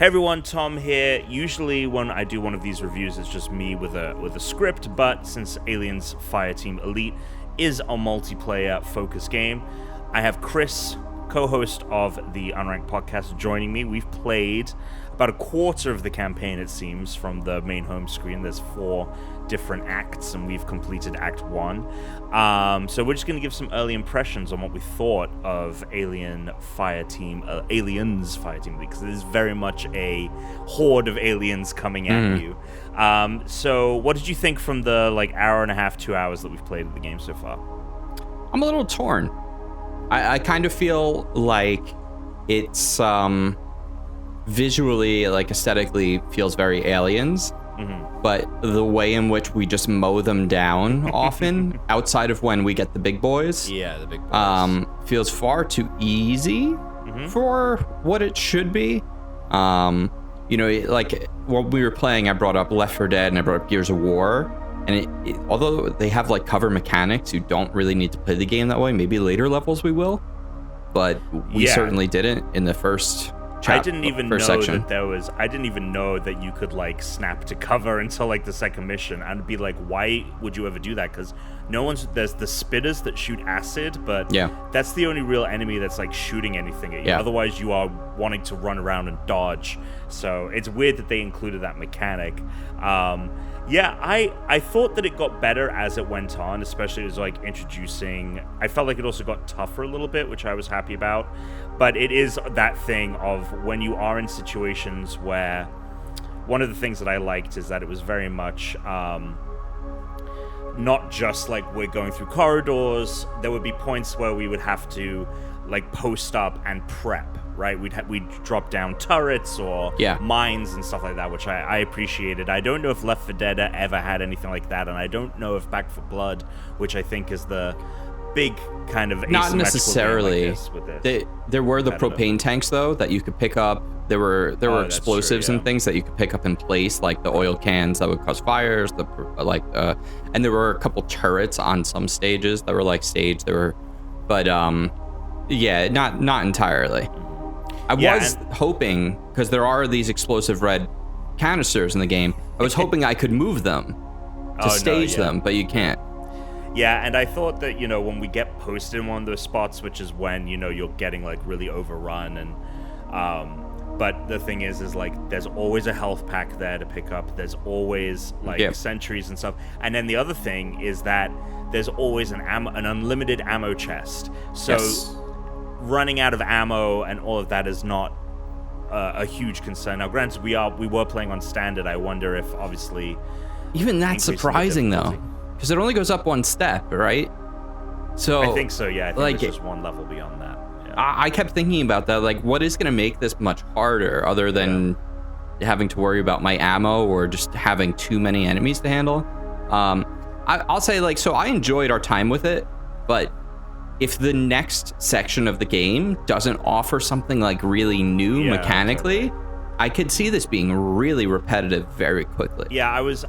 Hey everyone, Tom here. Usually when I do one of these reviews, it's just me with a script, but since Aliens Fireteam Elite is a multiplayer focus game, I have Chris, co-host of the Unranked podcast, joining me. We've played about a quarter of the campaign, it seems, from the main home screen. There's 4 different acts, and we've completed Act 1. So we're just going to give some early impressions on what we thought of Aliens Fireteam because it is very much a horde of aliens coming at you. So what did you think from the hour and a half, 2 hours that we've played of the game so far? I'm a little torn. I kind of feel like it's visually, aesthetically feels very Aliens. But the way in which we just mow them down often, outside of when we get the big boys, the big boys, feels far too easy for what it should be. When we were playing, I brought up Left 4 Dead and I brought up Gears of War, and although they have cover mechanics, you don't really need to play the game that way. Maybe later levels we will, but we certainly didn't in the first. I didn't even know that I didn't even know that you could snap to cover until the second mission. I'd be like, why would you ever do that? Because there's the spitters that shoot acid, but that's the only real enemy that's shooting anything at you. Otherwise, you are wanting to run around and dodge. So it's weird that they included that mechanic. I thought that it got better as it went on, especially as introducing. I felt like it also got tougher a little bit, which I was happy about. But it is that thing of when you are in situations where one of the things that I liked is that it was very much not just we're going through corridors. There would be points where we would have to post up and prep. Right, we'd drop down turrets or mines and stuff like that, which I appreciated. I don't know if Left 4 Dead ever had anything like that, and I don't know if Back 4 Blood, which I think is the big kind of not necessarily. With this. There were the propane tanks though that you could pick up. There were explosives and things that you could pick up in place, like the oil cans that would cause fires. And there were a couple turrets on some stages that were staged. Not entirely. I was hoping, because there are these explosive red canisters in the game, I was hoping I could move them to stage them, but you can't. Yeah, and I thought that, when we get posted in one of those spots, which is when, you're getting, really overrun, and, but the thing is there's always a health pack there to pick up, there's always, sentries and stuff, and then the other thing is that there's always an unlimited ammo chest, so running out of ammo and all of that is not a huge concern. Now, granted, we were playing on standard. I wonder if, obviously... Even that's surprising, though, because it only goes up one step, right? So I think so, yeah. I think it's just one level beyond that. Yeah. I kept thinking about that, what is going to make this much harder other than having to worry about my ammo or just having too many enemies to handle? I'll say, so I enjoyed our time with it, but if the next section of the game doesn't offer something really new mechanically, I could see this being really repetitive very quickly. Yeah, I was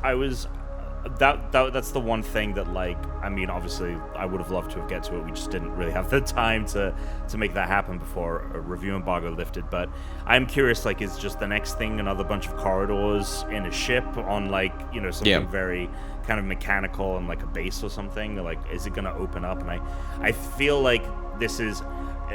that's the one thing that obviously I would have loved to have get to it. We just didn't really have the time to make that happen before a review embargo lifted. But I'm curious, is just the next thing another bunch of corridors in a ship on something very kind of mechanical and a base or something? Is it gonna open up? And I feel this is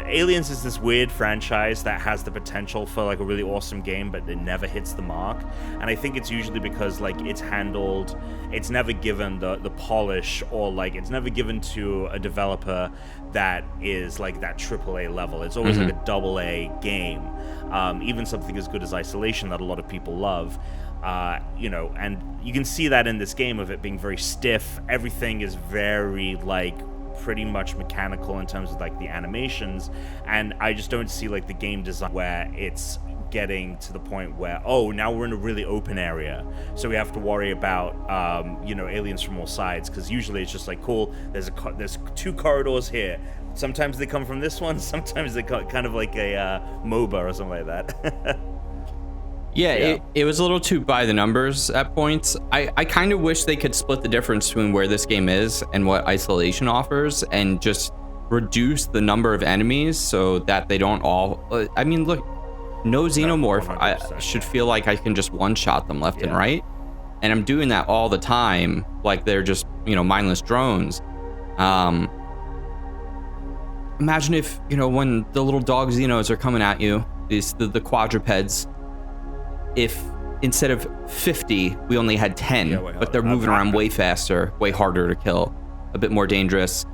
Aliens is this weird franchise that has the potential for a really awesome game, but it never hits the mark. And I think it's usually because it's never given the polish, or it's never given to a developer that is that AAA level. It's always a AA game. Even something as good as Isolation that a lot of people love. And you can see that in this game of it being very stiff. Everything is very pretty much mechanical in terms of the animations, and I just don't see the game design where it's getting to the point where now we're in a really open area, so we have to worry about aliens from all sides, because usually it's just cool, there's 2 corridors here, sometimes they come from this one, sometimes they kind of like a MOBA or something like that. It was a little too by the numbers at points. I kind of wish they could split the difference between where this game is and what Isolation offers, and just reduce the number of enemies so that they don't all... look, no xenomorph, I 100%, should yeah. feel like I can just one-shot them left and right. And I'm doing that all the time, like they're just, mindless drones. Imagine if, when the little dog Xenos are coming at you, the quadrupeds, if instead of 50, we only had 10, but they're moving around way faster, way harder to kill, a bit more dangerous.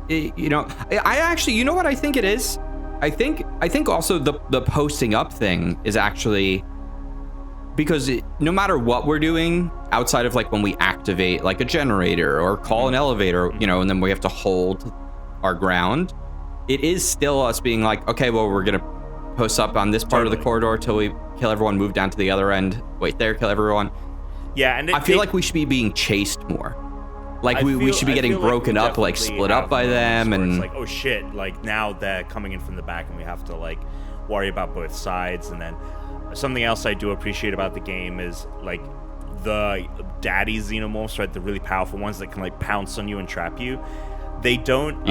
I actually, you know what I think it is? I think also the posting up thing is actually, because no matter what we're doing outside of like when we activate like a generator or call an elevator, and then we have to hold our ground, it is still us being like, okay, well, we're gonna post up on this part of the corridor till we kill everyone, move down to the other end, wait there, kill everyone. Yeah, and I feel like we should be being chased more. Like we should be getting broken up, like split up by them, and it's like, oh shit, like now they're coming in from the back and we have to like worry about both sides. And then something else I do appreciate about the game is like the daddy xenomorphs, right? The really powerful ones that can like pounce on you and trap you. They don't.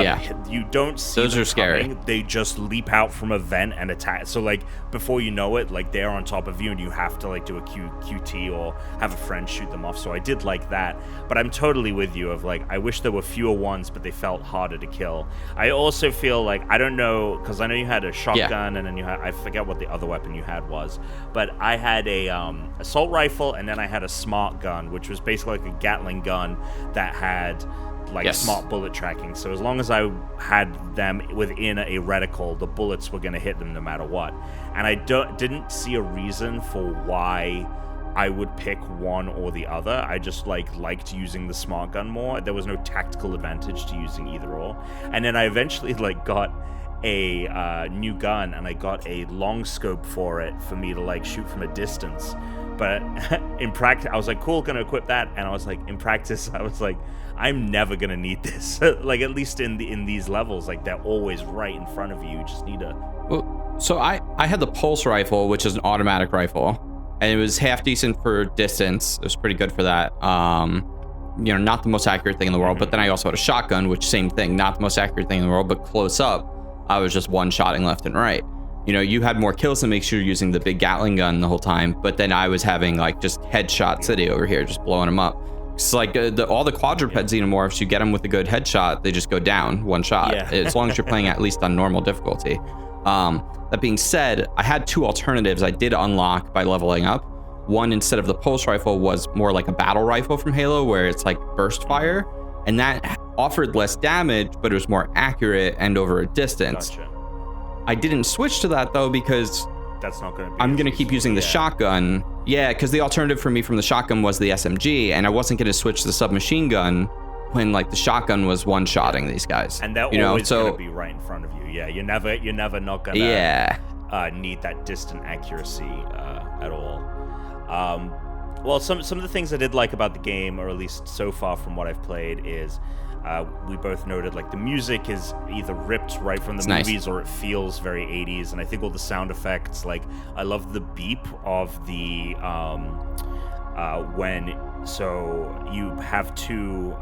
You don't see those them are scary. coming. They just leap out from a vent and attack. So like before you know it, like they're on top of you, and you have to like do a QT or have a friend shoot them off. So I did like that. But I'm totally with you. Of like, I wish there were fewer ones, but they felt harder to kill. I also feel like, I don't know, because I know you had a shotgun, and then you had, I forget what the other weapon you had was, but I had a assault rifle, and then I had a smart gun, which was basically like a Gatling gun that had like smart bullet tracking. So as long as I had them within a reticle, the bullets were going to hit them no matter what. And I didn't see a reason for why I would pick one or the other. I just liked using the smart gun more. There was no tactical advantage to using either or. And then I eventually got a new gun, and I got a long scope for it for me to like shoot from a distance. But in practice, I was like, cool, gonna equip that. And I was like, in practice, I was like, I'm never gonna need this. Like, at least in these levels, like they're always right in front of you. You just need a. Well, so I had the pulse rifle, which is an automatic rifle, and it was half decent for distance. It was pretty good for that. Not the most accurate thing in the world. But then I also had a shotgun, which same thing, not the most accurate thing in the world, but close up, I was just one-shotting left and right. You had more kills to make sure you're using the big Gatling gun the whole time, but then I was having like just headshot city over here, just blowing them up. It's like all the quadruped xenomorphs, you get them with a good headshot, they just go down one shot. As long as you're playing at least on normal difficulty. That being said, I had two alternatives I did unlock by leveling up. One, instead of the pulse rifle, was more like a battle rifle from Halo, where it's like burst fire, and that offered less damage, but it was more accurate and over a distance. Gotcha. I didn't switch to that though, because that's not going to be. I'm going to keep using the shotgun. Yeah, because the alternative for me from the shotgun was the SMG, and I wasn't going to switch to the submachine gun when like the shotgun was one-shotting these guys. And they're always going to be right in front of you. Yeah, you're never not going to need that distant accuracy at all. Well, some of the things I did like about the game, or at least so far from what I've played, is we both noted like the music is either ripped right from the movies, or it feels very 80s, and I think all the sound effects, like I love the beep of the when you have two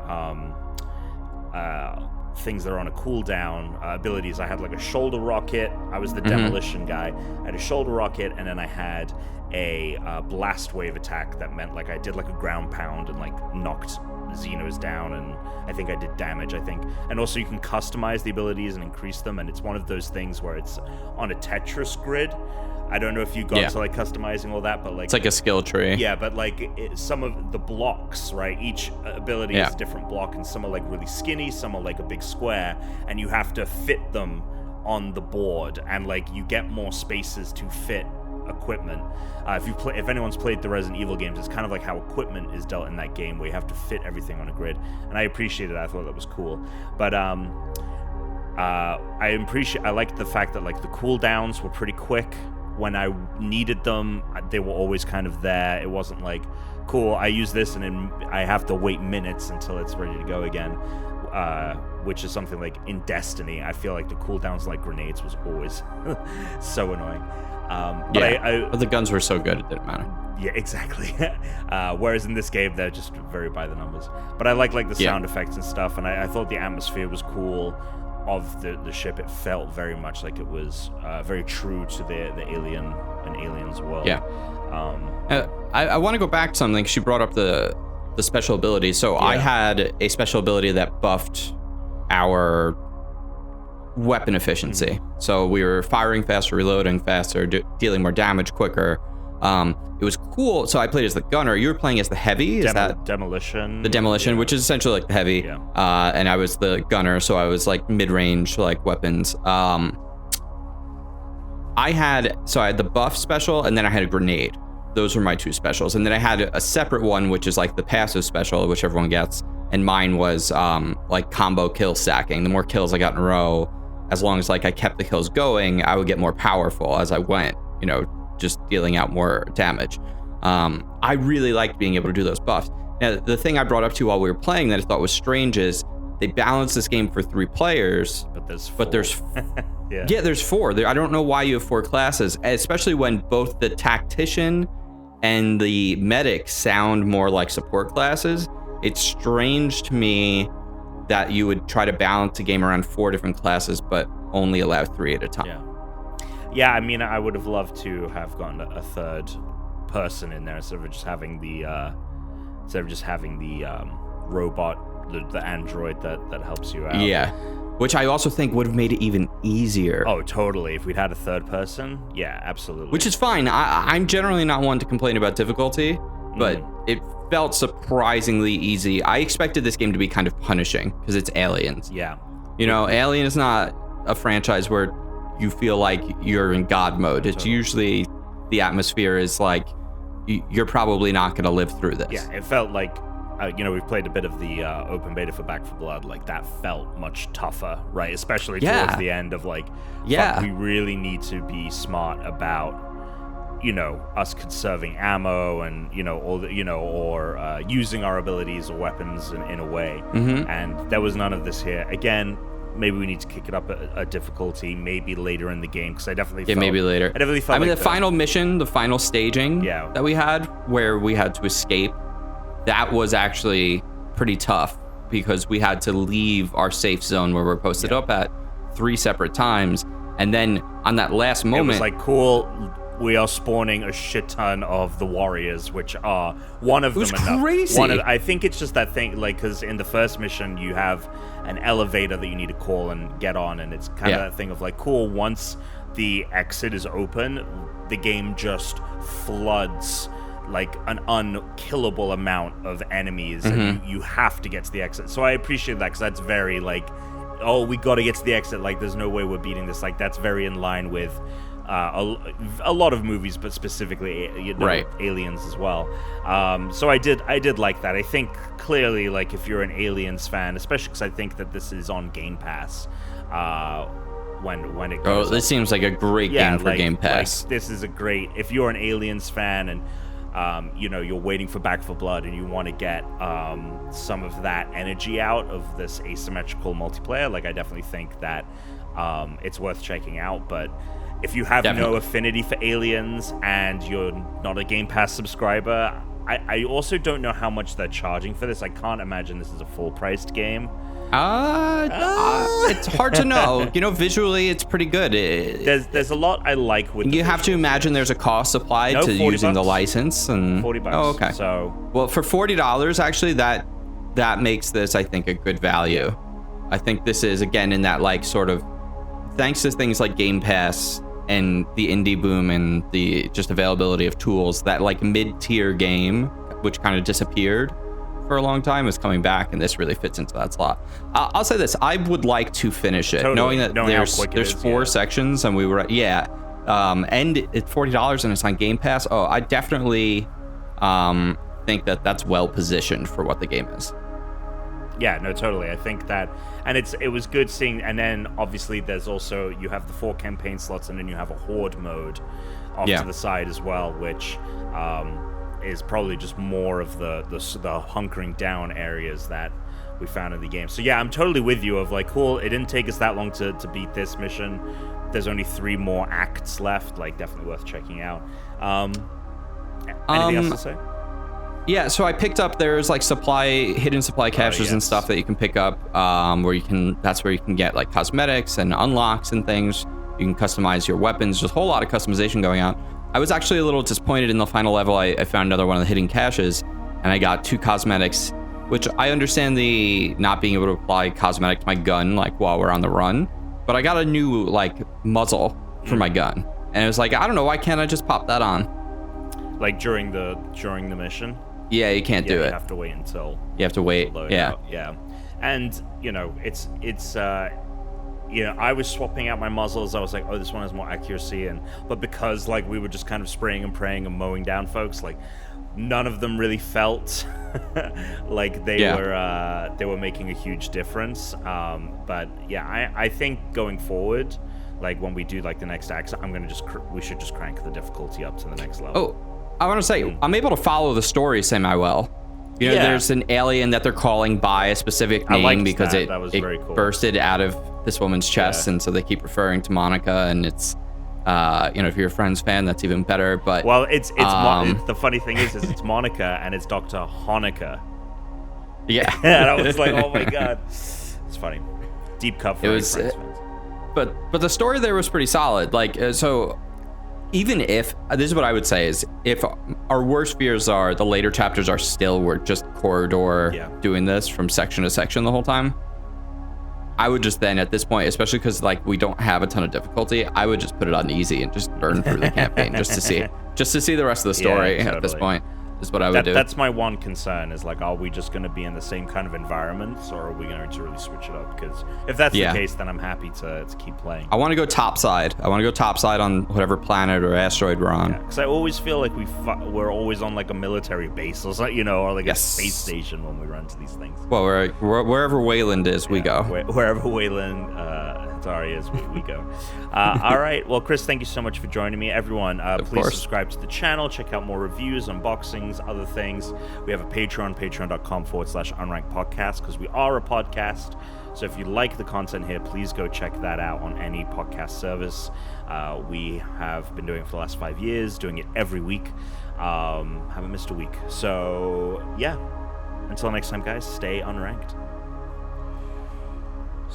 things that are on a cooldown abilities. I had like a shoulder rocket. I was the demolition guy. I had a shoulder rocket, and then I had a blast wave attack that meant like I did like a ground pound and like knocked Xenos down, and I think I did damage, and also you can customize the abilities and increase them, and it's one of those things where it's on a Tetris grid. I don't know if you got to like customizing all that, but like it's like a skill tree. Yeah, but like some of the blocks, right? Each ability is a different block, and some are like really skinny, some are like a big square, and you have to fit them on the board, and like you get more spaces to fit equipment. If anyone's played the Resident Evil games, it's kind of like how equipment is dealt in that game, where you have to fit everything on a grid, and I appreciated it. I thought that was cool. But I liked the fact that like the cooldowns were pretty quick. When I needed them, they were always kind of there. It wasn't like, cool, I use this and then I have to wait minutes until it's ready to go again, which is something like in Destiny, I feel like the cooldowns like grenades was always so annoying. But the guns were so good, it didn't matter. Yeah, exactly. Whereas in this game, they're just very by the numbers. But I like the sound effects and stuff, and I thought the atmosphere was cool. of the ship, it felt very much like it was very true to the alien and aliens world. Yeah. I want to go back to something. She brought up the special abilities. So I had a special ability that buffed our weapon efficiency. So we were firing faster, reloading faster, dealing more damage quicker. It was cool. So I played as the gunner. You were playing as the heavy. Is that demolition? The demolition, which is essentially like the heavy. Yeah. And I was the gunner, so I was like mid-range like weapons. I had the buff special, and then I had a grenade. Those were my two specials, and then I had a separate one, which is like the passive special, which everyone gets. And mine was like combo kill stacking. The more kills I got in a row, as long as like I kept the kills going, I would get more powerful as I went. You know, just dealing out more damage. I really liked being able to do those buffs. Now, the thing I brought up to you while we were playing that I thought was strange is they balanced this game for 3 players, but there's there's 4. I don't know why you have 4 classes, especially when both the tactician and the medic sound more like support classes. It's strange to me that you would try to balance a game around 4 different classes, but only allow 3 at a time. Yeah, I mean, I would have loved to have gotten a third person in there instead of just having the robot, the android that helps you out. Yeah, which I also think would have made it even easier. Oh, totally. If we'd had a third person, yeah, absolutely. Which is fine. I'm generally not one to complain about difficulty, but it felt surprisingly easy. I expected this game to be kind of punishing because it's Aliens. Yeah. You know, Alien is not a franchise where you feel like you're in God mode. It's usually the atmosphere is like you're probably not going to live through this. Yeah, it felt like we've played a bit of the open beta for Back 4 Blood. Like that felt much tougher, right? Especially towards the end of like, fuck, we really need to be smart about us conserving ammo and or using our abilities or weapons in a way. And there was none of this here. Again, maybe we need to kick it up a difficulty, maybe later in the game, because I definitely felt... maybe later. I definitely felt the final mission, the final staging that we had, where we had to escape, that was actually pretty tough, because we had to leave our safe zone where we're posted up at 3 separate times, and then on that last moment... It was like, cool... We are spawning a shit ton of the warriors, which are one of them. It was crazy. I think it's just that thing, like, because in the first mission you have an elevator that you need to call and get on, and it's kind of that thing of like, cool. Once the exit is open, the game just floods like an unkillable amount of enemies, and you have to get to the exit. So I appreciate that because that's very like, oh, we got to get to the exit. Like, there's no way we're beating this. Like, that's very in line with. A lot of movies, but specifically Aliens as well. So I did like that. I think clearly, like, if you're an Aliens fan, especially because I think that this is on Game Pass when it goes. Oh, this seems like a great game for Game Pass. Like, this is a great. If you're an Aliens fan and you're waiting for Back 4 Blood and you want to get some of that energy out of this asymmetrical multiplayer, like, I definitely think that it's worth checking out. But if you have no affinity for Aliens and you're not a Game Pass subscriber, I also don't know how much they're charging for this. I can't imagine this is a full-priced game. It's hard to know. Visually, it's pretty good. There's a lot I like with. You have to imagine there's a cost applied to using the license and $40. Oh, okay. So well, for $40, actually, that makes this, I think, a good value. I think this is again in that like sort of thanks to things like Game Pass and the indie boom and the just availability of tools, that like mid-tier game, which kind of disappeared for a long time, is coming back, and this really fits into that slot. I'll say this: I would like to finish it, knowing there's 4 sections, and we were and it's $40 and it's on Game Pass. Oh, I definitely think that's well positioned for what the game is. Yeah, no, totally. I think that, and it was good seeing, and then obviously there's also, you have the 4 campaign slots, and then you have a horde mode off to the side as well, which is probably just more of the hunkering down areas that we found in the game. So yeah, I'm totally with you of like, cool, it didn't take us that long to beat this mission. There's only 3 more acts left, like definitely worth checking out. Anything else to say? Yeah, so I picked up, there's like hidden supply caches and stuff that you can pick up, that's where you can get like cosmetics and unlocks and things. You can customize your weapons, just a whole lot of customization going on. I was actually a little disappointed in the final level. I found another one of the hidden caches, and I got 2 cosmetics, which I understand the not being able to apply cosmetic to my gun like while we're on the run, but I got a new like muzzle for my gun, and it was like, I don't know, why can't I just pop that on? Like during the mission? Yeah, you can't do it. You have to wait until you have to wait. Yeah. Yeah. And it's I was swapping out my muzzles. I was like, oh, this one has more accuracy, but because like we were just kind of spraying and praying and mowing down folks, like none of them really felt like they were making a huge difference. But yeah, I think going forward, like when we do like the next act, we should just crank the difficulty up to the next level. Oh, I want to say I'm able to follow the story semi-well. There's an alien that they're calling by a specific name because it very cool. Bursted out of this woman's chest, and so they keep referring to Monica, and it's if you're a Friends fan, that's even better. But it's the funny thing is it's Monica and it's Dr. Hanukkah. Yeah. And I was like, oh my god, it's funny. Deep cut for Friends fans. But the story there was pretty solid. Like so. Even if, this is what I would say, is if our worst fears are the later chapters are still, we're just corridor doing this from section to section the whole time, I would just then at this point, especially because like we don't have a ton of difficulty, I would just put it on easy and just burn through the campaign just to see the rest of the story at this point. Is what I would do. That's my one concern is like, are we just going to be in the same kind of environments, or are we going to really switch it up? Because if that's the case, then I'm happy to keep playing. I want to go topside. I want to go topside on whatever planet or asteroid we're on. Because I always feel like we're always on like a military base or something, or like a space station when we run to these things. Well, wherever Wayland is, we go. Wherever Wayland Atari is, we go. All right. Well, Chris, thank you so much for joining me. Everyone, please subscribe to the channel. Check out more reviews, unboxings, other things. We have a Patreon, patreon.com/unranked podcast, because we are a podcast. So if you like the content here, please go check that out on any podcast service. We have been doing it for the last 5 years, doing it every week. Haven't missed a week. So yeah, until next time, guys, stay unranked.